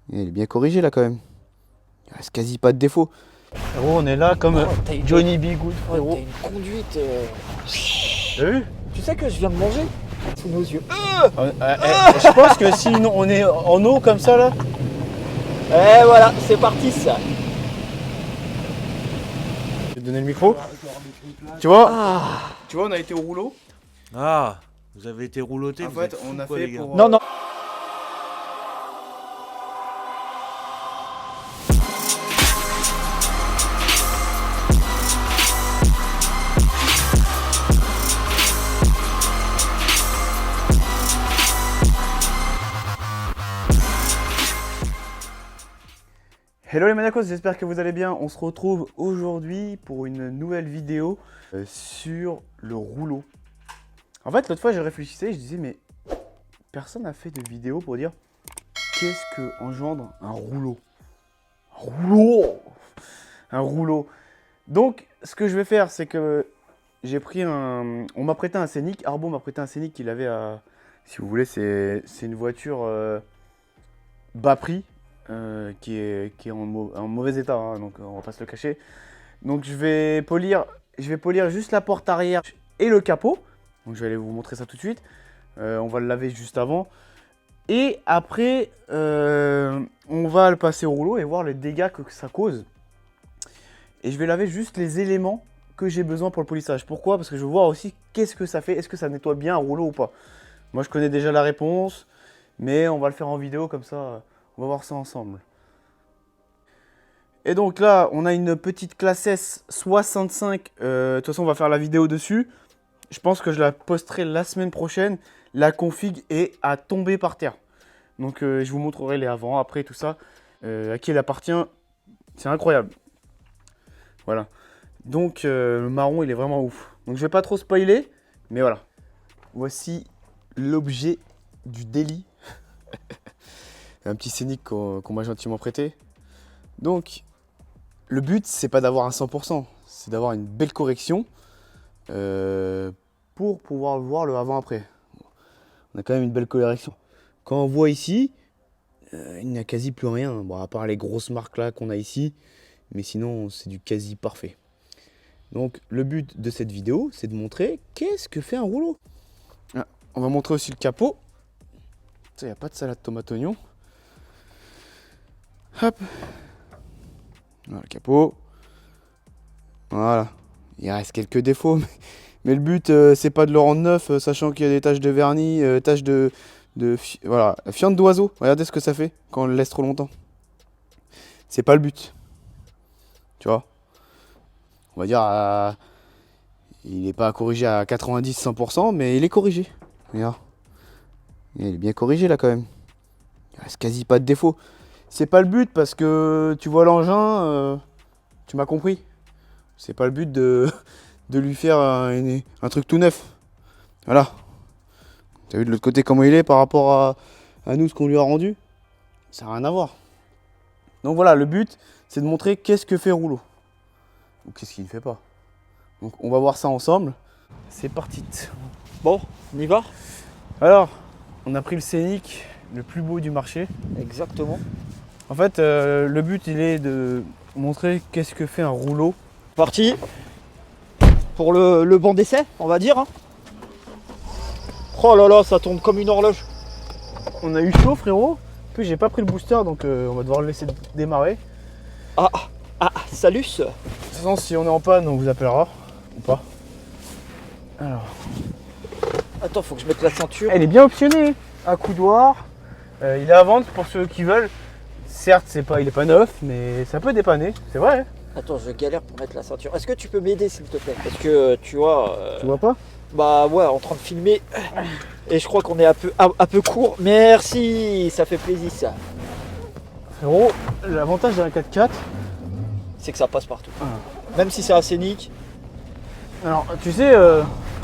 Il est bien corrigé là quand même. Il reste quasi pas de défaut. Frérot, on est là comme Johnny B. Good, frérot. T'as une conduite. T'as vu? Tu sais que je viens de manger sous nos yeux. Je pense que si on est en eau comme ça là. Et voilà, c'est parti ça. Je vais te donner le micro. Tu vois, tu vois, on a été au rouleau. Ah, vous avez été rouloté. En fait, on a fait pour. Non, non. Hello les Maniacos, j'espère que vous allez bien. On se retrouve aujourd'hui pour une nouvelle vidéo sur le rouleau. En fait, l'autre fois, je réfléchissais, je disais, mais personne n'a fait de vidéo pour dire qu'est-ce que engendre un rouleau. Un rouleau. Un rouleau. Donc, ce que je vais faire, c'est que j'ai pris un... On m'a prêté un Scénic. Arbo m'a prêté un Scénic qu'il avait à... Si vous voulez, c'est une voiture bas prix. Qui est en mauvais état, hein, donc on va pas se le cacher. Donc je vais polir juste la porte arrière et le capot. Donc je vais aller vous montrer ça tout de suite. On va le laver juste avant. Et après, on va le passer au rouleau et voir les dégâts que ça cause. Et je vais laver juste les éléments que j'ai besoin pour le polissage. Pourquoi? Parce que je veux voir aussi qu'est-ce que ça fait. Est-ce que ça nettoie bien un rouleau ou pas? Moi je connais déjà la réponse, mais on va le faire en vidéo comme ça. On va voir ça ensemble. Et donc là, on a une petite classe S 65. De toute façon, on va faire la vidéo dessus. Je pense que je la posterai la semaine prochaine. La config est à tomber par terre. Donc je vous montrerai les avant, après, tout ça. À qui elle appartient. C'est incroyable. Voilà. Donc le marron, il est vraiment ouf. Donc je vais pas trop spoiler. Mais voilà. Voici l'objet du délit. Un petit Scénic qu'on m'a gentiment prêté. Donc, le but, c'est pas d'avoir un 100%, c'est d'avoir une belle correction pour pouvoir voir le avant-après. On a quand même une belle correction. Quand on voit ici, il n'y a quasi plus rien, bon, à part les grosses marques là qu'on a ici, mais sinon, c'est du quasi parfait. Donc, le but de cette vidéo, c'est de montrer qu'est-ce que fait un rouleau. Ah, on va montrer aussi le capot. Il n'y a pas de salade tomate oignon. Hop. Voilà le capot. Voilà. Il reste quelques défauts. Mais le but, c'est pas de le rendre neuf, sachant qu'il y a des taches de vernis, taches voilà, fiente d'oiseau. Regardez ce que ça fait quand on le laisse trop longtemps. C'est pas le but. Tu vois. On va dire, il n'est pas corrigé à 90-100%, mais il est corrigé. Regarde. Il est bien corrigé là quand même. Il reste quasi pas de défaut. C'est pas le but parce que tu vois l'engin, tu m'as compris. C'est pas le but de lui faire un truc tout neuf. Voilà. T'as vu de l'autre côté comment il est par rapport à nous, ce qu'on lui a rendu? Ça n'a rien à voir. Donc voilà, le but, c'est de montrer qu'est-ce que fait rouleau. Ou qu'est-ce qu'il ne fait pas. Donc on va voir ça ensemble. C'est parti. Bon, on y va? Alors, on a pris le Scénic, le plus beau du marché. Exactement. En fait, le but, il est de montrer qu'est-ce que fait un rouleau. Parti pour le banc d'essai, on va dire. Hein. Oh là là, ça tourne comme une horloge. On a eu chaud, frérot. En plus, j'ai pas pris le booster, donc on va devoir le laisser démarrer. Salut. De toute façon, si on est en panne, on vous appellera. Ou pas. Alors. Attends, faut que je mette la ceinture. Elle est bien optionnée. À coudoir. Il est à vendre pour ceux qui veulent. Certes, il est pas neuf, mais ça peut dépanner. C'est vrai. Attends, je galère pour mettre la ceinture. Est-ce que tu peux m'aider, s'il te plaît? Parce que tu vois... Tu vois pas? Bah ouais, en train de filmer. Et je crois qu'on est un peu court. Merci, ça fait plaisir ça. Frérot, l'avantage d'un 4x4, c'est que ça passe partout. Même si c'est un Scénic. Alors, tu sais,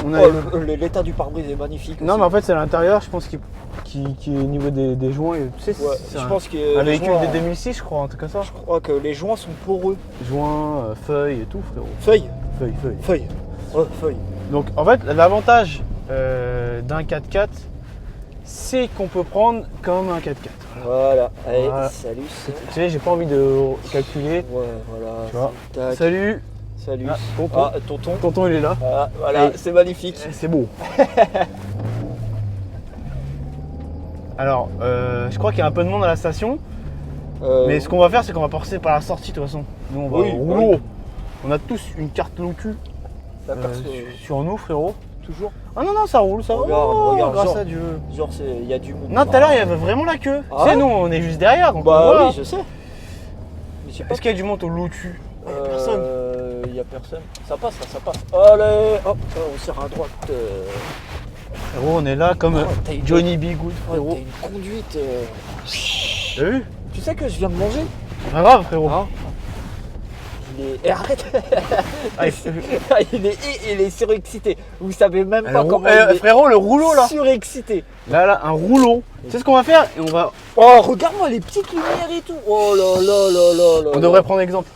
on a... l'état du pare-brise est magnifique. Non, aussi. mais en fait, c'est à l'intérieur, je pense, qui est au niveau des joints. Tu sais, Ouais, c'est je pense que un les véhicule joints, de 2006, je crois, un truc comme ça. je crois que les joints sont poreux. Joints, feuilles et tout, frérot. Feuilles. Feuilles. Oh, feuilles. Donc, en fait, l'avantage d'un 4x4, c'est qu'on peut prendre comme un 4x4. Voilà, allez, Voilà. salut. Tu sais, j'ai pas envie de calculer. Ouais, voilà. Tu vois. Tac. Salut. Salut. Ah, tonton. Ah, tonton. Tonton, il est là. Ah, voilà, Et- c'est magnifique. C'est beau. Alors, je crois qu'il y a un peu de monde à la station. Mais ce qu'on va faire, c'est qu'on va passer par la sortie de toute façon. Nous, on va Oui, au rouleau. oui. On a tous une carte locu La perso, sur nous, frérot. toujours. Ah non, non, ça roule, ça roule. Regarde, Oh, regarde, grâce genre. à Dieu. Genre, il y a du monde. Non, tout à l'heure, il y avait vraiment la queue. Ah Tu sais, ouais nous, on est juste derrière. Donc on Bah voit. oui, je sais. Mais je sais pas. Est-ce qu'il y a du monde au lotu? Il y a personne. Il y a personne. Ça passe, là, ça passe. Allez, hop, on serre à droite. Frérot, on est là comme Oh, t'as une- Johnny B. Good, Oh, frérot. t'as une conduite. T'as vu? Tu sais que je viens de manger Pas grave, frérot. hein. Il est. Eh, arrête. Ah, il est surexcité. Vous savez même le pas rou- comment eh, il est frérot, le rouleau là. surexcité. Là, un rouleau. Tu sais ce qu'on va faire? Et on va. Oh, regarde-moi les petites lumières et tout. Oh là là là là là. On devrait prendre exemple.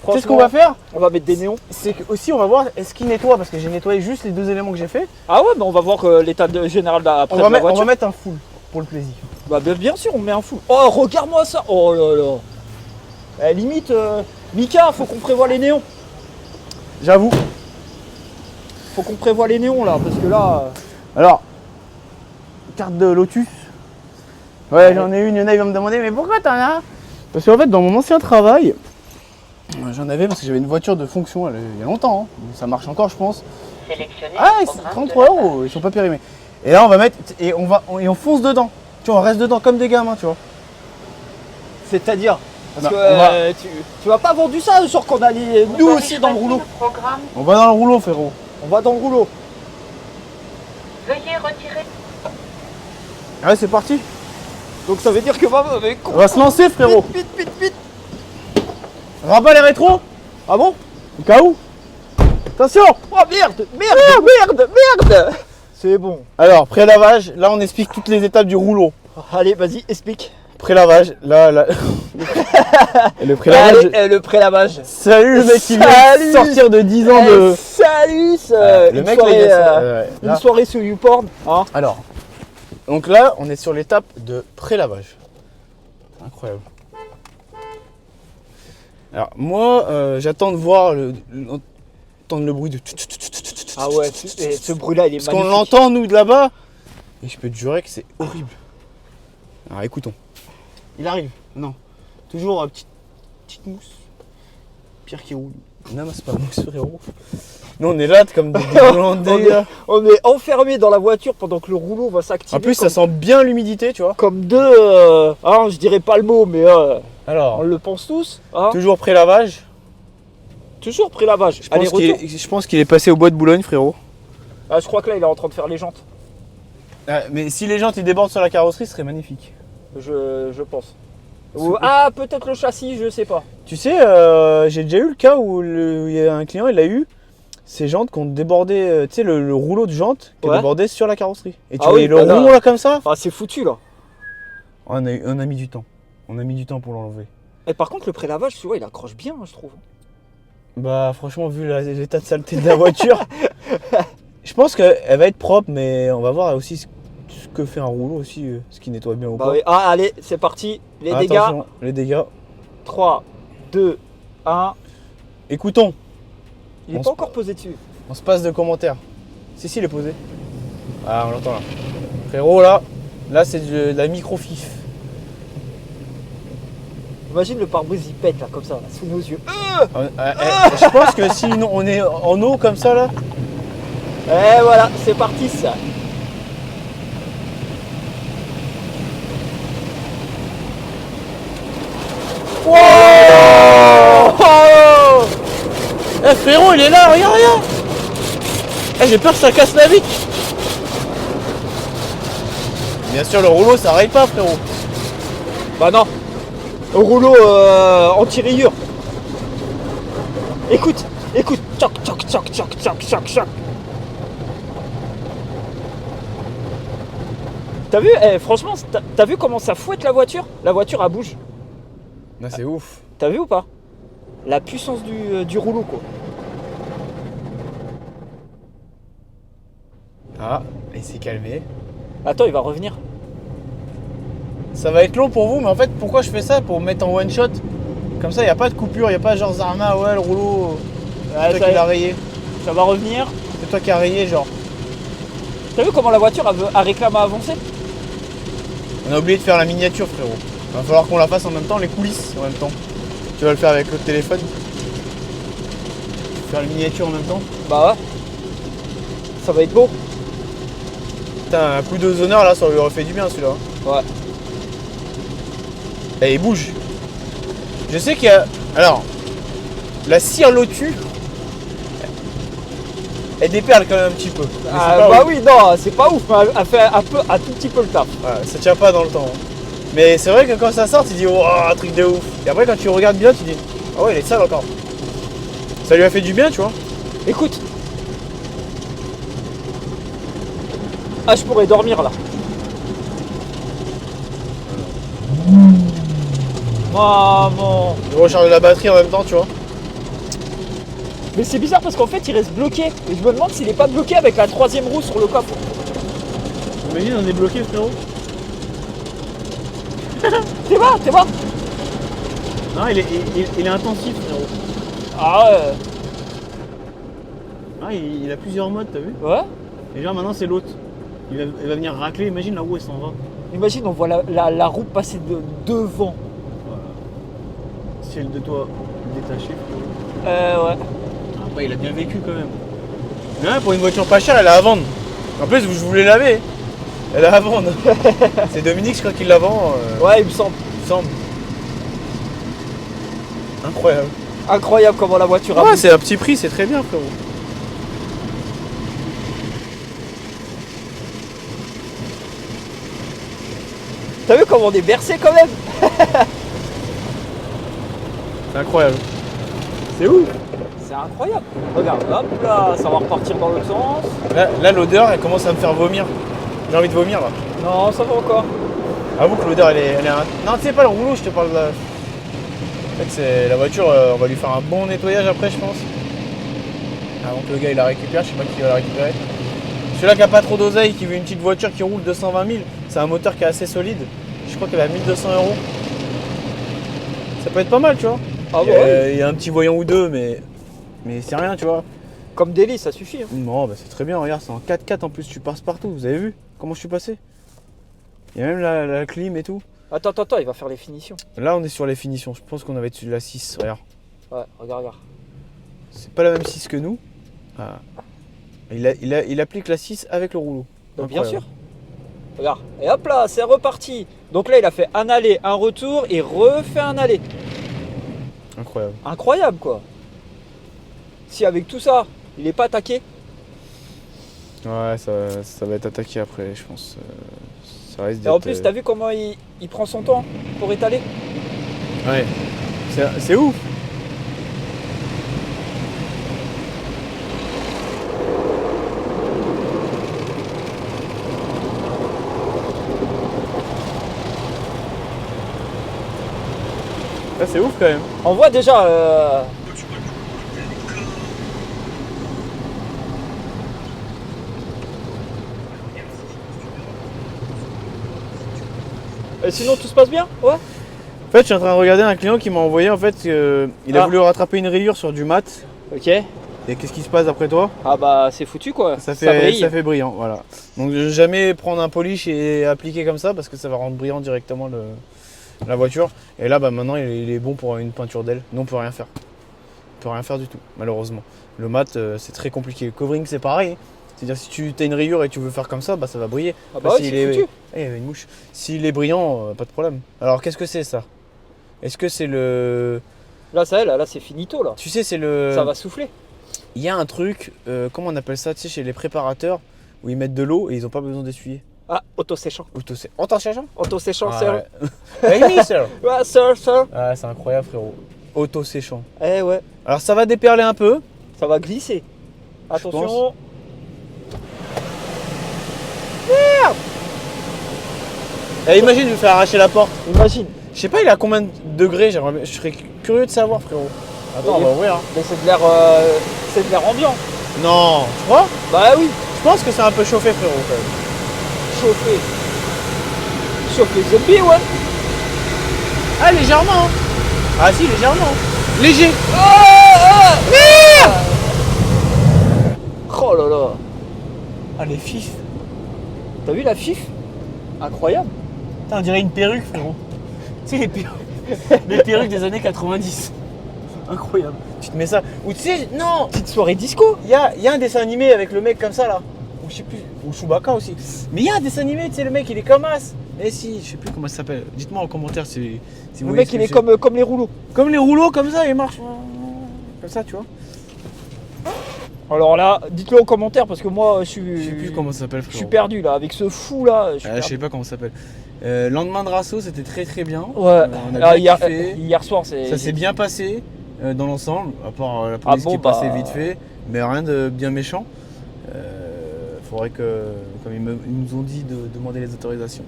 Tu sais ce qu'on Franchement, va faire? On va mettre des néons. C'est que aussi on va voir est-ce qu'il nettoie parce que j'ai nettoyé juste les 2 éléments que j'ai fait. Ah ouais, mais on va voir l'état général après On de va, la on voiture. va mettre un full pour le plaisir. Bah bien sûr, on met un full. Oh, regarde-moi ça. Oh là là. Eh, limite, Mika, faut qu'on prévoie les néons. J'avoue. Faut qu'on prévoie les néons là, parce que là. Alors, carte de Lotus. Ouais, j'en ai une, il y en a, il va me demander mais pourquoi t'en as? Parce qu'en fait dans mon ancien travail, j'en avais parce que j'avais une voiture de fonction il y a longtemps, hein. Ça marche encore je pense. Ah, c'est 33 €, ils sont pas périmés. Et là on va mettre, et on fonce dedans. Tu vois, on reste dedans comme des gamins, tu vois. C'est-à-dire. Parce Non, que on va- tu m'as pas vendu ça, genre qu'on allait nous aussi dans le rouleau. On va dans le rouleau, frérot. On va dans le rouleau. Veuillez retirer. Ouais, c'est parti. Donc ça veut dire que On va se lancer, frérot. Vite, vite, vite. Rabat les rétros. Ah bon? Au cas où. Attention. Oh merde, merde. C'est bon. Alors, pré-lavage, là on explique toutes les étapes du rouleau. Allez, vas-y, explique. Pré-lavage, là. Le pré-lavage. Allez, le pré-lavage. Salut le mec qui vient Salut. de sortir de 10 ans de. Salut, ça. Le Une mec, soirée, là, ouais, une là. soirée sur YouPorn. Hein. Alors, donc là, on est sur l'étape de pré-lavage. Incroyable. Alors, moi, j'attends de voir entendre le bruit de. Ah ouais, ce bruit-là, il est Parce qu'on magnifique. l'entend, nous, de là-bas. Et je peux te jurer que c'est horrible. Alors, écoutons. Il arrive. Non. Toujours petite mousse. Pierre qui roule. Non, mais c'est pas mousse, frérot. Nous, on est là comme des Hollandais. là. On est enfermé dans la voiture pendant que le rouleau va s'activer. En plus, comme, ça sent bien l'humidité, tu vois. comme deux. Je dirais pas le mot, mais Alors, on le pense tous. Hein. toujours pré-lavage. Toujours pré-lavage. Je Allez, pense qu'il retour. je pense qu'il est passé au bois de Boulogne, frérot. Ah, je crois que là, il est en train de faire les jantes. Ah, mais si les jantes ils débordent sur la carrosserie, ce serait magnifique. Je pense. Peut-être le châssis, je sais pas. Tu sais, j'ai déjà eu le cas où il y a un client, il a eu ces jantes qui ont débordé, tu sais, le rouleau de jantes qui a Ouais. débordé sur la carrosserie. Et tu Ah voyais oui, le bah là- rond là comme ça. Ah, c'est foutu là. On a mis du temps. On a mis du temps pour l'enlever. Et par contre, le pré-lavage, tu vois, il accroche bien, je trouve. Bah franchement, vu l'état de saleté de la voiture, je pense qu'elle va être propre, mais on va voir aussi ce que fait un rouleau aussi, ce qui nettoie bien ou Bah pas. oui. Ah, allez, c'est parti. Les dégâts. Attention, les dégâts. 3, 2, 1. Écoutons, Il est On pas se- encore posé dessus. on se passe de commentaires. Si, il est posé. Ah, on l'entend là. Frérot, là c'est de la micro-fif. Imagine le pare-brise, il pète là, comme ça, là, sous nos yeux. Je pense que si on est en eau comme ça là, Et voilà, c'est parti ça. oh Eh frérot, il est là, regarde, regarde. Eh, j'ai peur que ça casse la vitre. Bien sûr, le rouleau ça arrête pas, frérot. Bah non. Au rouleau anti-rayure. Écoute, écoute. Tchoc, tchoc, tchoc, tchoc, tchoc, tchoc, tchoc. T'as vu, franchement, t'as vu comment ça fouette la voiture? La voiture, elle bouge. Là, c'est ouf. T'as vu ou pas? La puissance du rouleau, quoi. Ah, il s'est calmé. Attends, il va revenir. ça va être long pour vous, mais en fait, pourquoi je fais ça? Pour mettre en one shot. Comme ça, il n'y a pas de coupure, il n'y a pas genre Zarma, ouais, le rouleau, Ouais, c'est toi qui l'as rayé. ça va revenir. C'est toi qui as rayé, genre. T'as vu comment la voiture a réclamé à avancer? On a oublié de faire la miniature, frérot. Va falloir qu'on la fasse en même temps, les coulisses en même temps. Tu vas le faire avec l'autre téléphone. Faire la miniature en même temps. Bah ouais. Ça va être beau. Putain, un coup d'ozoneur là, ça lui aurait fait du bien celui-là. Ouais. Et il bouge. Je sais qu'il y a. Alors, la cire Lotus, elle déperle quand même un petit peu. Mais c'est pas Bah ouf. oui, non, c'est pas ouf, mais elle fait un tout petit peu le taf. Ouais, ça tient pas dans le temps. Mais c'est vrai que quand ça sort, tu dis, oh, un truc de ouf. Et après, quand tu regardes bien, tu dis, ah ouais, il est sale encore. Ça lui a fait du bien, tu vois. Écoute. Ah, je pourrais dormir là. Maman. Il recharge la batterie en même temps, tu vois. Mais c'est bizarre parce qu'en fait il reste bloqué. Et je me demande s'il est pas bloqué avec la troisième roue sur le coffre. Imagine, on est bloqué, frérot. T'es bas. Non, il est intensif, frérot. Ah ouais. Ah, il a plusieurs modes, t'as vu. Ouais. Et genre, maintenant, c'est l'autre. Il va venir racler. Imagine la roue, elle s'en va. Imagine on voit la roue passer devant. Ciel de toi détaché, frérot. Ouais. Après, il a bien vécu quand même. Mais ouais, pour une voiture pas chère, elle est à vendre. En plus, je voulais laver. Elle est à vendre. C'est Dominique, je crois qu'il la vend. Ouais, il me semble. Il me semble. Incroyable. Incroyable comment la voiture a Ouais, bougé. c'est un petit prix, c'est très bien, frérot. T'as vu comment on est bercé quand même? C'est incroyable. C'est ouf. C'est incroyable. Regarde, hop là, ça va repartir dans l'autre sens. Là, l'odeur, elle commence à me faire vomir. J'ai envie de vomir, là. Non, ça va encore. Avoue que l'odeur, elle est Non, tu sais pas le rouleau, je te parle de la... En fait, c'est la voiture, on va lui faire un bon nettoyage après, je pense. Avant que le gars, il la récupère, je sais pas qui va la récupérer. Celui-là qui a pas trop d'oseille, qui veut une petite voiture qui roule 220 000, c'est un moteur qui est assez solide. Je crois qu'elle a 1200 €. Ça peut être pas mal, tu vois. Ah ouais. Il y a un petit voyant ou deux, mais c'est rien, tu vois. Comme délit, ça suffit. Hein. Non, bah c'est très bien, regarde, c'est en 4x4 en plus, tu passes partout, vous avez vu comment je suis passé? Il y a même la clim et tout. Attends, il va faire les finitions. Là, on est sur les finitions, je pense qu'on avait dessus de la 6, regarde. Ouais, regarde. C'est pas la même 6 que nous. Ah. Il applique la 6 avec le rouleau. Donc, bien Incroyable. sûr. Regarde. Et hop là, c'est reparti. Donc là, il a fait un aller, un retour et refait un aller. Incroyable. Incroyable quoi. Si avec tout ça, il est pas attaqué. Ouais, ça va être attaqué après, je pense. Ça risque Et en d'être, plus, t'as vu comment il prend son temps pour étaler? Ouais. C'est ouf. Là, c'est ouf quand même. On voit déjà. Et sinon, tout se passe bien? Ouais. En fait, je suis en train de regarder un client qui m'a envoyé en fait, il a voulu rattraper une rayure sur du mat. Ok. Et qu'est-ce qui se passe après toi? Ah bah c'est foutu quoi. Ça fait brille. brillant, voilà. Donc jamais prendre un polish et appliquer comme ça parce que ça va rendre brillant directement la voiture. Et là, bah maintenant, il est bon pour une peinture d'aile. Nous, on peut rien faire. On peut rien faire du tout, malheureusement. Le mat, c'est très compliqué. Le covering, c'est pareil. C'est-à-dire si tu as une rayure et tu veux faire comme ça, bah ça va briller. Ah bah ouais, c'est foutu. Eh, il y avait une mouche. S'il est brillant, pas de problème. Alors qu'est-ce que c'est ça? Est-ce que c'est le... Là, ça, là c'est finito là. Tu sais, c'est le... Ça va souffler. Il y a un truc, comment on appelle ça, tu sais, chez les préparateurs, où ils mettent de l'eau et ils n'ont pas besoin d'essuyer. Ah, auto-séchant. Auto-séchant? Auto-séchant, Ah, sir. ouais. Oui, sir. Ouais, sir. Ah, c'est incroyable, frérot. Auto-séchant. Eh ouais, Alors ça va déperler un peu. ça va glisser. Attention. Et imagine lui faire arracher la porte. Imagine. Je sais pas, il est à combien de degrés, je serais curieux de savoir, frérot. Attends, on va ouvrir. Hein. Mais c'est de l'air ambiant. Non, tu crois? Bah oui, Je pense que c'est un peu chauffé, frérot, quand même. chauffé. chauffe les zombies, ouais. Ah, légèrement. Ah si, légèrement. Léger. Oh là là. Ah, les fifs. T'as vu la fif? Incroyable. Putain, on dirait une perruque, frérot. Tu sais, les perruques des années 90. Incroyable. Tu te mets ça. Ou tu sais, non, Petite soirée disco. il y a un dessin animé avec le mec comme ça là. Ou je sais plus. Ou Chewbacca aussi. Mais il y a un dessin animé, tu sais, le mec il est comme as. Mais si, je sais plus comment ça s'appelle. Dites-moi en commentaire si vous Le voyez mec ce il que est c'est. comme les rouleaux. Comme les rouleaux comme ça, il marche. Comme ça, tu vois. Alors là, dites-le en commentaire parce que moi je Je sais plus comment ça s'appelle, je frérot. suis perdu là, avec ce fou là. Je suis Je perdu. sais pas comment ça s'appelle. Lendemain de Rasso, c'était très très bien. Ouais. On a Ah, bien kiffé. hier soir c'est. Ça s'est bien passé dans l'ensemble, à part la police bon, qui est passée bah. vite fait, mais rien de bien méchant. Faudrait que, comme ils nous ont dit, de demander les autorisations.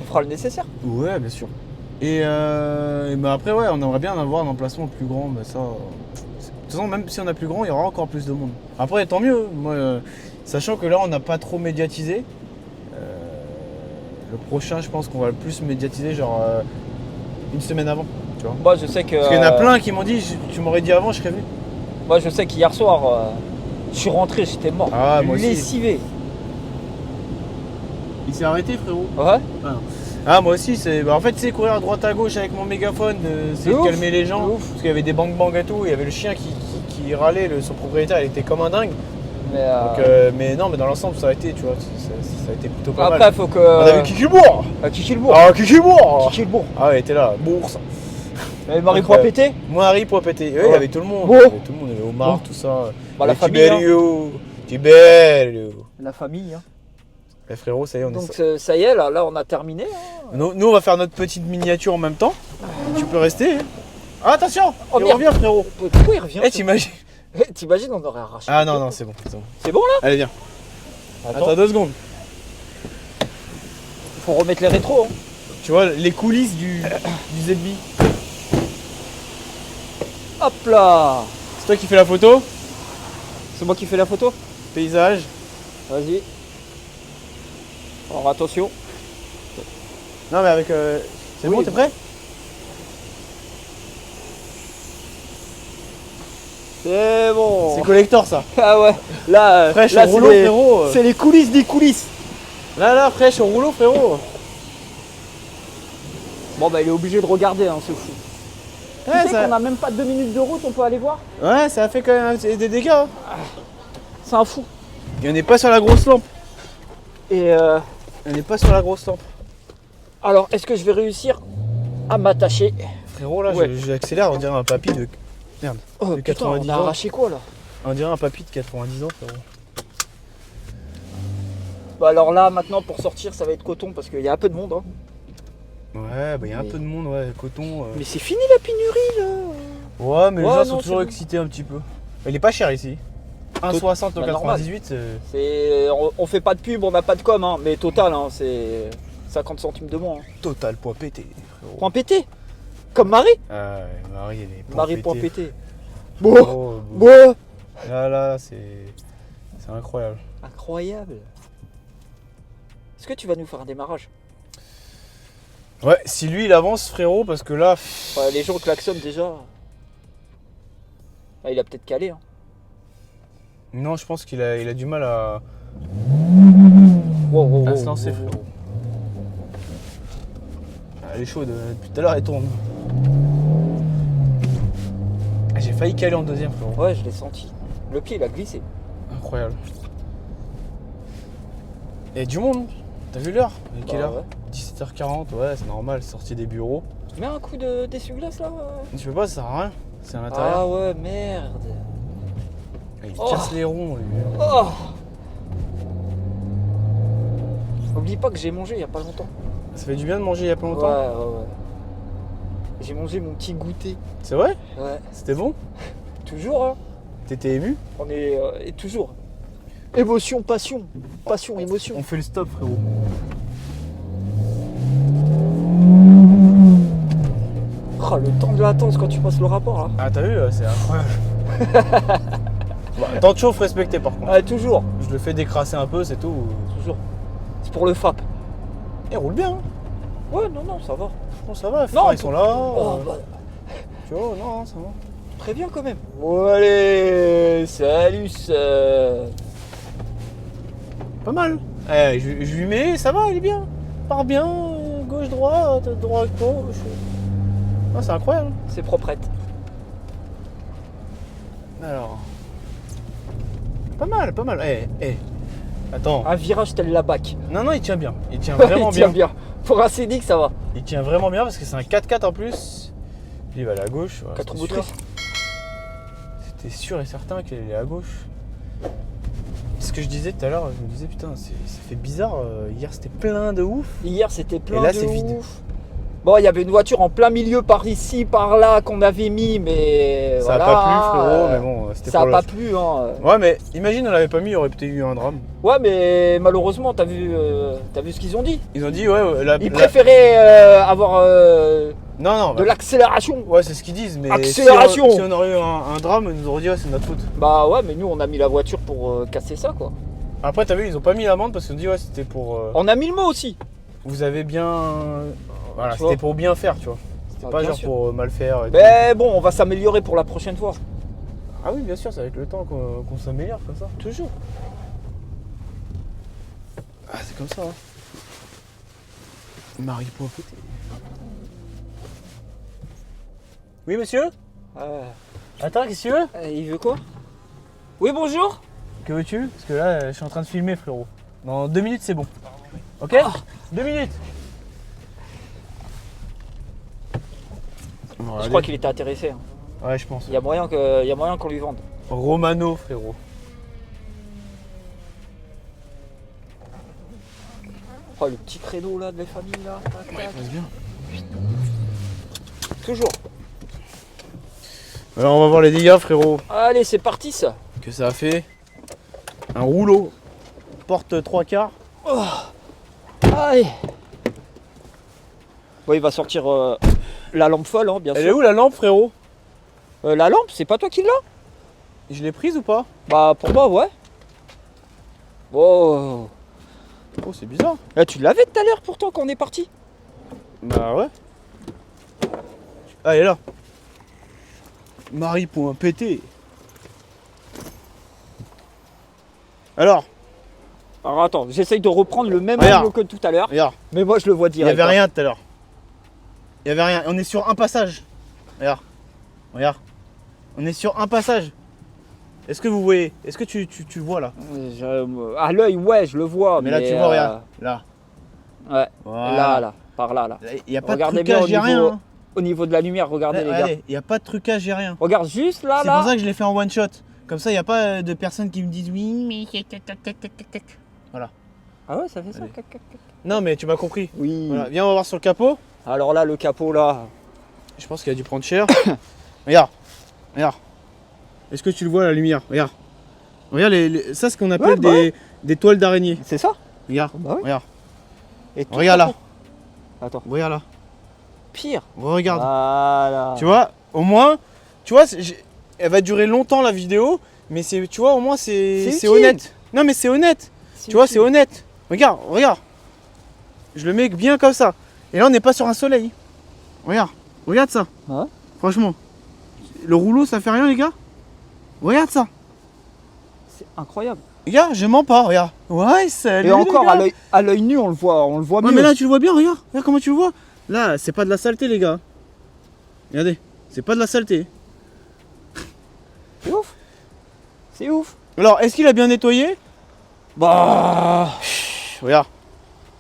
On fera le nécessaire. Ouais, bien sûr. Et bah après, ouais, on aimerait bien en avoir un emplacement plus grand, mais ça. De toute façon, même si on a plus grand, il y aura encore plus de monde. Après, tant mieux. Moi, sachant que là, on n'a pas trop médiatisé. Le prochain, je pense qu'on va le plus médiatiser, genre une semaine avant. Tu vois. Moi je sais que. Parce qu'il y en a plein qui m'ont dit, tu m'aurais dit avant, je serais venu. Moi je sais qu'hier soir, je suis rentré, j'étais mort. Ah, moi aussi. Lessivé. Il s'est arrêté, frérot. Ouais. Ah, moi aussi, c'est. Bah, en fait, tu sais, courir à droite à gauche avec mon mégaphone, c'est de ouf, calmer les gens. de ouf. Parce qu'il y avait des bang-bang et tout, il y avait le chien qui râlait, son propriétaire, il était comme un dingue. Mais, Donc, mais non, mais dans l'ensemble, ça a été, tu vois, ça a été plutôt pas après mal. faut que. On a vu Kikilbourg. Kiki le bourg. Ah, Kikilbourg. Kiki le bourg. Ah, ouais, il était là, bourse. Marie point pété. Moi, Harry, point pété. Ouais, il y avait tout le monde. Bon. Il y avait tout le monde, il y avait Omar, Bon. tout ça. Bah, la Et famille, hein. Tiberio. La famille. Hein. Les frérots, ça y est, on est Donc ça y est, là on a terminé. Hein. Nous, on va faire notre petite miniature en même temps. Tu peux rester. Ah, attention, Oh, il merde. revient, frérot. Pourquoi il revient? Eh, t'imagines? T'imagines, on aurait arraché. Ah non, non, c'est bon, c'est bon. C'est bon là? Allez, viens. Attends, Attends 2 secondes. faut remettre les rétros. Hein. Tu vois les coulisses du ZB. Hop là. C'est toi qui fais la photo. C'est moi qui fais la photo? Paysage. Vas-y. Alors attention. Non, mais avec. C'est Oui. bon, t'es prêt? C'est bon. C'est collector ça. Ah ouais. Là, Fraîche là au rouleau, c'est frérot. c'est les coulisses des coulisses. Là, fraîche au rouleau, frérot. Bon bah il est obligé de regarder, hein, ce fou. Tu Ouais, sais ça... qu'on a même pas 2 minutes de route, on peut aller voir. ouais, ça a fait quand même des dégâts. Hein. C'est un fou. Et on n'est pas sur la grosse lampe. Et On n'est pas sur la grosse lampe. alors est-ce que je vais réussir à m'attacher? Frérot, là, Ouais. j'accélère, on dirait un papy de. Merde. Oh De putain, 90 on a ans. arraché quoi là? On dirait un papy de 90 ans, frérot. Bah alors là maintenant pour sortir ça va être coton parce qu'il y a un peu de monde. Hein. Ouais, bah il y a un Mais- peu de monde, ouais, coton. Mais c'est fini la pénurie là. Ouais, mais les Ouais, gens non, sont c'est toujours bon. excités un petit peu. Il est pas cher ici. 1,60 au Bah, normal. 98, On fait pas de pub, on n'a pas de com, hein, mais total, hein, c'est 50 centimes de moins. Hein. total point pété. frérot. Point pété. Comme Marie. Ah ouais, Marie, elle est point Marie pété. point pété. Bon, Oh, bon. là, c'est incroyable. Incroyable. Est-ce que tu vas nous faire un démarrage? Ouais, si lui il avance, frérot, parce que là, Ouais, les gens klaxonnent déjà. Ah, il a peut-être calé. Hein. non, je pense qu'il a du mal à Wow, wow, se wow, lancer, wow, wow. frérot. Ah, elle est chaude, depuis tout à l'heure elle tourne. Ah, j'ai failli caler en deuxième, frérot. Ouais, je l'ai senti. Le pied, il a glissé. Incroyable. Il y a du monde, t'as vu l'heure? Il est quelle Bah, heure? ouais. 17h40, ouais, c'est normal, sortie des bureaux. Mets un coup d'essuie-glace là. Tu peux pas, ça sert à rien, c'est à l'intérieur. Ah ouais, merde. Il Oh. casse les ronds, lui. Oh. Oublie pas que j'ai mangé il y a pas longtemps. Ça fait du bien de manger il y a pas Ouais, longtemps. ouais. J'ai mangé mon petit goûter. C'est vrai? Ouais. C'était bon? Toujours, hein. T'étais ému? On est et toujours. Émotion, passion. Passion, émotion. On fait le stop, frérot. Oh, le temps de latence quand tu passes le rapport là. Ah, t'as vu, c'est incroyable. Bah, temps de chauffe respecté par contre. Ouais, toujours. Je le fais décrasser un peu, c'est tout. Toujours. C'est pour le FAP. Il roule bien. Hein. Ouais, non, ça va. Non, ça va, Non, ils sont là. Oh, bah, Tu vois, non, ça va. très bien quand même. Bon, allez, salut, ça. Pas mal. Je lui mets, ça va, il est bien. Part bien, gauche, droite, droite, gauche. Ah, c'est incroyable. C'est proprette. Alors. Pas mal, pas mal. Attends. Un virage tel la BAC. Non, il tient bien. Il tient vraiment Il tient bien. bien. Pour un Scénic, ça va. Il tient vraiment bien parce que c'est un 4x4 en plus. Lui, il va aller à gauche. Voilà, 4 c'était motrices. sûr. C'était sûr et certain qu'il allait à gauche. Ce que je disais tout à l'heure, je me disais putain, ça fait bizarre. Hier, c'était plein de ouf. Hier, c'était plein Et là, de c'est vide. ouf. Bon, il y avait une voiture en plein milieu par ici, par là, qu'on avait mis, mais Ça voilà, a pas plu, frérot, mais bon, c'était ça pour a le... pas plu, hein. Ouais, mais imagine, on l'avait pas mis, il y aurait peut-être eu un drame. Ouais, mais malheureusement, t'as vu ce qu'ils ont dit. Ils ont dit, ouais, Ils préféraient avoir Non, de l'accélération. ouais, c'est ce qu'ils disent, mais Accélération. si on aurait eu un drame, ils nous auraient dit, ouais, c'est notre faute. Bah ouais, mais nous, on a mis la voiture pour casser ça, quoi. Après, t'as vu, ils ont pas mis l'amende parce qu'ils ont dit, ouais, c'était pour. On a mis le mot aussi. Vous avez bien. Voilà, Tu c'était vois. pour bien faire, tu vois. C'était pas bien genre sûr. pour mal faire. Et tout. Mais bon, on va s'améliorer pour la prochaine fois. Ah oui, bien sûr, c'est avec le temps qu'on s'améliore comme ça. Toujours. Ah, c'est comme ça, hein. Marie point pété. Oui, monsieur. Attends, qu'est-ce que tu veux? Il veut quoi? Oui, bonjour. Que veux-tu? Parce que là, je suis en train de filmer, frérot. Dans 2 minutes, c'est bon. Ok? 2 minutes. Je crois qu'il était intéressé. Hein. Ouais, je pense. Il y a moyen qu'on lui vende. Romano, frérot. Oh, le petit créneau là de la famille là. Tac, tac. Passe bien. Toujours. Alors, on va voir les dégâts, frérot. Allez, c'est parti ça. Que ça a fait. Un rouleau. Porte 3 quarts. Allez. Bon, il va sortir la lampe folle, hein, bien Elle est sûr. où la lampe, frérot? La lampe, c'est pas toi qui l'as? Je l'ai prise ou pas? Bah, pour moi, ouais. Oh. Oh, c'est bizarre. Là, tu l'avais tout à l'heure pourtant quand on est parti. Bah ouais. Ah, elle est là. Marie.pt. Alors, Alors attends, j'essaye de reprendre le même Regarde. angle que tout à l'heure. regarde. Mais moi, je le vois Il n'y direct. avait hein. rien tout à l'heure. Il n'y avait rien. On est sur un passage. Regarde. Regarde. On est sur un passage. Est-ce que vous voyez? Est-ce que tu vois là? À l'œil, ouais, je le vois. Mais là, tu vois, regarde. Là. Ouais, Voilà. là, par là. Il n'y a pas Regardez de bien trucage, il n'y a rien. hein. Au niveau de la lumière, regardez les gars. Regardez, il n'y a pas de trucage, il n'y a rien. Regarde juste là, C'est pour là. ça que je l'ai fait en one shot. Comme ça, il n'y a pas de personnes qui me disent oui, mais. Ah ouais, ça fait ça. Allez. Cac, cac, cac. Non, mais tu m'as compris. Oui. Voilà. Viens, on va voir sur le capot. Alors là, le capot là. Je pense qu'il a dû prendre cher. Regarde. Regarde. Est-ce que tu le vois la lumière? Regarde. Regarde, ça, c'est ce qu'on appelle Ouais, bah des toiles d'araignée. C'est ça. Regarde. Bah oui. Regarde. Et tout Regarde le là. capot. Attends. Regarde là. Pire. Regarde. Voilà. Tu vois, au moins, tu vois, elle va durer longtemps la vidéo, mais c'est, tu vois, au moins c'est utile. honnête. Non, mais c'est honnête. Tu vois, c'est honnête. Regarde, regarde. Je le mets bien comme ça. Et là, on n'est pas sur un soleil. Regarde, regarde ça. Ouais. Franchement, le rouleau, ça fait rien, les gars. Regarde ça. C'est incroyable. Regarde, je mens pas. Regarde. Ouais, salut. Et encore les gars. à l'œil nu, on le voit Ouais, mieux. mais là, tu le vois bien. Regarde. Regarde comment tu le vois. Là, c'est pas de la saleté, les gars. Regardez, c'est pas de la saleté. C'est ouf. C'est ouf. Alors, est-ce qu'il a bien nettoyé? Bah. Regarde.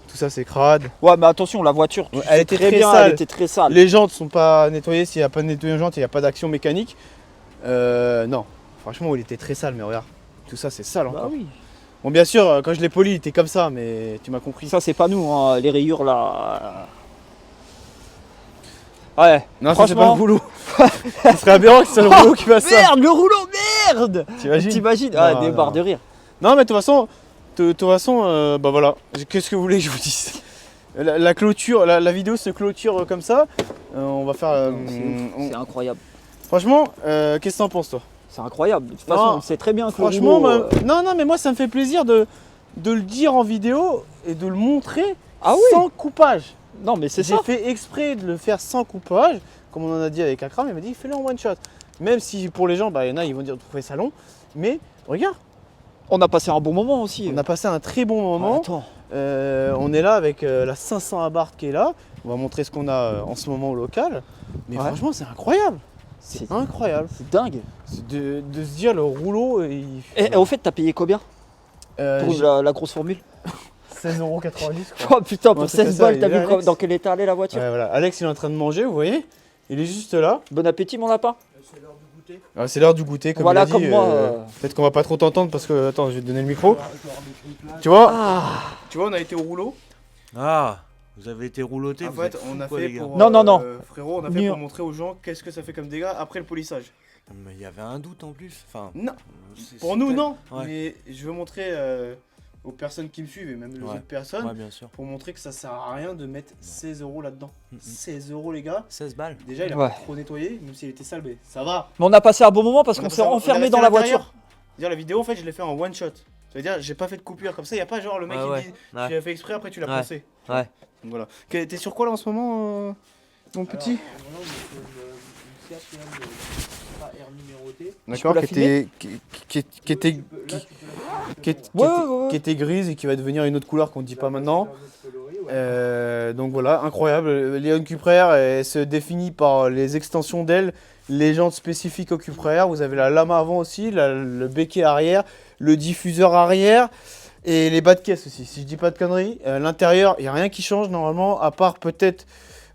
Tout ça, c'est crade. Ouais, mais attention, la voiture, tu Ouais, sais elle était très bien, sale. elle était très sale. Les jantes sont pas nettoyées. S'il n'y a pas de nettoyage jantes, il n'y a pas d'action mécanique. Non. Franchement, il était très sale, mais regarde. Tout ça, c'est sale Bah encore. oui. Bon, bien sûr, quand je l'ai poli, il était comme ça, mais tu m'as compris. Ça, c'est pas nous, hein, les rayures là. Ouais. Non, ça, c'est pas franchement. le boulot. Ce serait aberrant que c'est le rouleau qui fasse ça. Merde, le rouleau, merde. T'imagines? Ah, Non, des non. barres de rire. Non, mais de toute façon, bah voilà. Qu'est-ce que vous voulez que je vous dise? La clôture, la vidéo se clôture comme ça. On va faire. C'est incroyable. Franchement, qu'est-ce que t'en penses, toi? C'est incroyable. De toute Non, façon, on sait très bien que Franchement, le rouleau, non, mais moi, ça me fait plaisir de le dire en vidéo et de le montrer Ah oui. sans coupage. Non, mais c'est J'ai ça. fait exprès de le faire sans coupage, comme on en a dit avec Akram, il m'a dit fais-le en one shot. Même si pour les gens, bah, il y en a, ils vont dire trouver ça long, mais regarde, On a passé un bon moment aussi. on a passé un très bon moment. Attends. On est là avec la 500 Abarth qui est là. On va montrer ce qu'on a en ce moment au local. Mais Ouais. franchement, c'est incroyable. C'est C'est incroyable. dingue. C'est de se dire le rouleau, il Et au fait, t'as payé combien pour j'ai la grosse formule? 16,90 €. Oh putain, pour Ouais, c'est 16 ça, balles, il t'as est là, vu Alex. dans quel état allait la voiture? Ouais, voilà. Alex, il est en train de manger, vous voyez. Il est juste là. Bon appétit, mon lapin. Ah, c'est l'heure du goûter, comme Voilà, il a dit. comme moi, Peut-être qu'on va pas trop t'entendre parce que. Attends, je vais te donner le micro. Tu vois, Ah. tu vois, on a été au rouleau. Ah, vous avez été rouloté. En vous fait, êtes on fous, a quoi, fait les gars. pour. Non, non, non. Frérot, on a fait Mur. pour montrer aux gens qu'est-ce que ça fait comme dégâts après le polissage. Mais il y avait un doute en plus. Enfin, Non, c'est- pour nous, c'était- non. Ouais. Mais je veux montrer aux personnes qui me suivent et même aux Ouais. autres personnes Ouais, bien sûr. pour montrer que ça sert à rien de mettre 16 € là-dedans. Mhm. 16 € les gars. 16 balles. Déjà, il a Ouais. pas trop nettoyé, même s'il était sale, mais ça va. Mais on a passé un bon moment parce On a qu'on pas s'est ça- on a enfermé resté dans à la l'intérieur. voiture. C'est-à-dire, la vidéo, en fait, je l'ai fait en one shot. C'est-à-dire, j'ai pas fait de coupure comme ça. Il y a pas genre le mec Ouais, qui ouais. dit Ouais. tu l'as fait exprès, après tu l'as Ouais. pensé. Ouais. Donc voilà. T'es sur quoi là en ce moment, mon petit? D'accord, la qui était, qui était, Ouais, ouais, ouais. qui était grise et qui va devenir une autre couleur qu'on ne dit pas maintenant. Donc voilà, incroyable. Léon Cuprer elle se définit par les extensions d'ailes, les jantes spécifiques au Cuprer. Vous avez la lame avant aussi, le béquet arrière, le diffuseur arrière et les bas de caisse aussi. Si je dis pas de conneries, l'intérieur, il n'y a rien qui change normalement, à part peut-être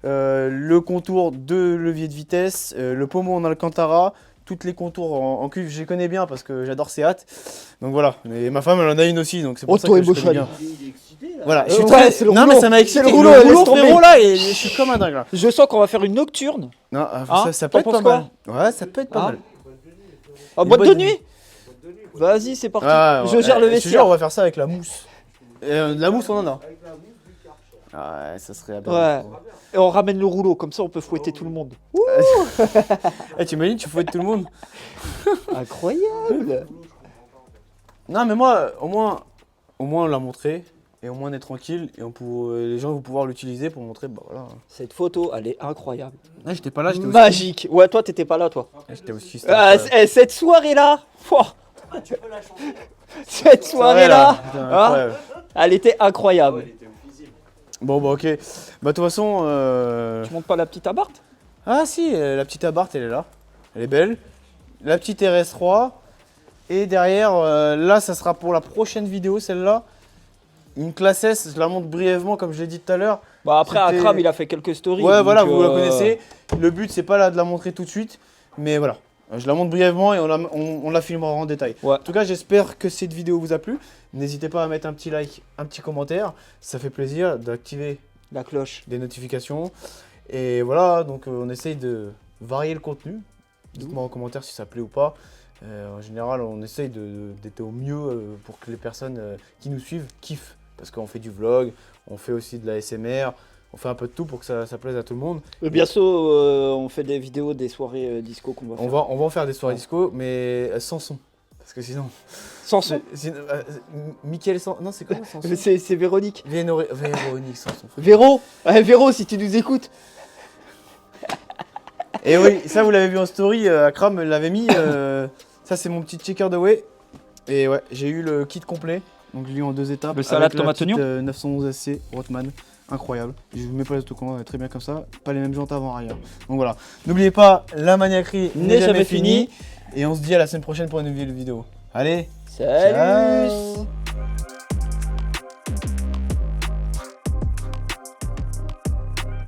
le contour de levier de vitesse, le pommeau en Alcantara. Toutes les contours en cuivre, je les connais bien parce que j'adore Seat. Donc voilà, et ma femme elle en a une aussi, donc c'est pour ça que je connais bien. Voilà, je suis Ouais, très... c'est le Non rouleau. mais ça m'a excité, C'est le rouleau, laisse tomber. frérot là, et je suis comme un dingue là. Je sens qu'on va faire une nocturne. Non, Hein ça peut T'en être pas penses mal. Ouais, ça peut être pas Hein mal. En Une boîte de bonne nuit. Vas-y, c'est parti. Ah, Je ouais, gère le je te jure, on vestiaire. va faire ça avec la mousse. De la mousse, on en a. Ah ouais, ça serait aberrant. Ouais. Et on ramène le rouleau, comme ça on peut fouetter tout le monde. Eh, tu imagines, tu fouettes tout le monde. Incroyable. Non, mais moi, au moins on l'a montré. Et au moins on est tranquille. Et les gens vont pouvoir l'utiliser pour montrer, bah voilà. Cette photo, elle est incroyable. Ah, j'étais pas là, j'étais aussi. Magique. Ouais, toi, t'étais pas là, toi. J'étais aussi. Cette soirée-là, cette soirée-là, Putain, hein, incroyable. elle était incroyable. Bon, bah ok. Bah, de toute façon. Tu montes pas la petite Abarth? Ah, si, la petite Abarth, elle est là. Elle est belle. La petite RS3. Et derrière, là, ça sera pour la prochaine vidéo, celle-là. Une classe S, je la montre brièvement, comme je l'ai dit tout à l'heure. Bah après, C'était- Akram, il a fait quelques stories. Ouais, donc, voilà, vous la connaissez. Le but, c'est pas là de la montrer tout de suite. Mais voilà. Je la montre brièvement et on la filmera en détail. Ouais. En tout cas, j'espère que cette vidéo vous a plu. N'hésitez pas à mettre un petit like, un petit commentaire. Ça fait plaisir d'activer La cloche. des notifications. Et voilà, donc on essaye de varier le contenu. Dites-moi en commentaire si ça plaît ou pas. En général, on essaye d'être au mieux pour que les personnes qui nous suivent kiffent. Parce qu'on fait du vlog, on fait aussi de la SMR, on fait un peu de tout pour que ça plaise à tout le monde. Bientôt, on fait des vidéos des soirées disco qu'on va faire. On va en faire des soirées disco, mais sans son. Parce que sinon... Sans son. Mickaël sans... Non, c'est quoi sans son? C'est Véronique. Véronique sans son. Véro, Véro, si tu nous écoutes. Et oui, ça vous l'avez vu en story, Akram l'avait mis. Ça c'est mon petit checker de whey. Et ouais, j'ai eu le kit complet. Donc je l'ai eu en 2 étapes. Le salade avec la tomate petite, oignon 911 SC Rothman. Incroyable. Je vous mets pas les autocollants, très bien comme ça. Pas les mêmes jantes avant arrière. Donc voilà. N'oubliez pas, la maniaquerie n'est jamais finie. Et on se dit à la semaine prochaine pour une nouvelle vidéo. Allez, Salut. ciao.